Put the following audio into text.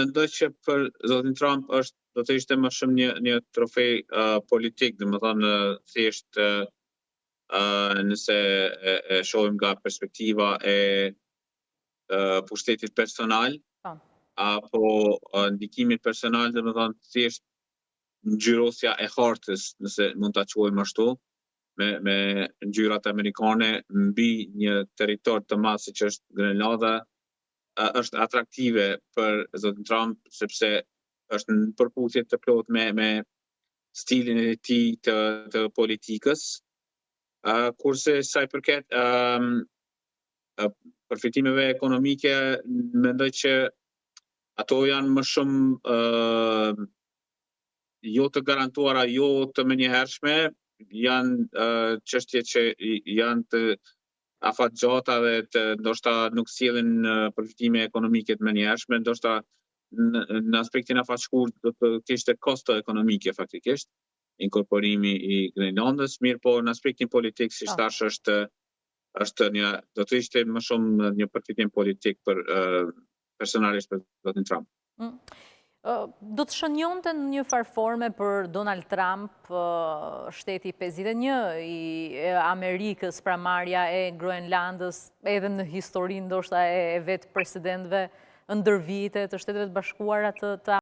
Mendoj që për zotin Trump do të ishte më shumë një trofej politik, domethënë thjesht nëse e shohim nga perspektiva e pushtetit personal apo ndikimit personal, domethënë thjesht ngjyrosja e hartës, nëse mund ta quajmë ashtu, me ngjyrat amerikane mbi një territor të madh siç është Grenlanda, është atraktive për zotin Trump sepse është në përputhje të plotë me stilin e tij të politikës. Kurse sa i përket përfitimeve ekonomike, mendoj që ato janë më shumë jo të garantuara, jo të menjëhershme, janë çështje që janë të afatgjata dhe ndoshta nuk sjellin përfitime ekonomike të menjëhershme, ndoshta në aspektin afatshkurt do të kishte kosto ekonomike faktikisht inkorporimi I Grenlandës, mirë po në aspektin politik, si thash, do të ishte më shumë një përfitim politik për personalisht për zotin Trump. Do të shënjonte në një farforme për Donald Trump, shteti 51 I Amerikës, pra marrja e Groenlandës, edhe në historinë ndoshta e vetë presidentëve ndër vite të Shteteve të Bashkuara të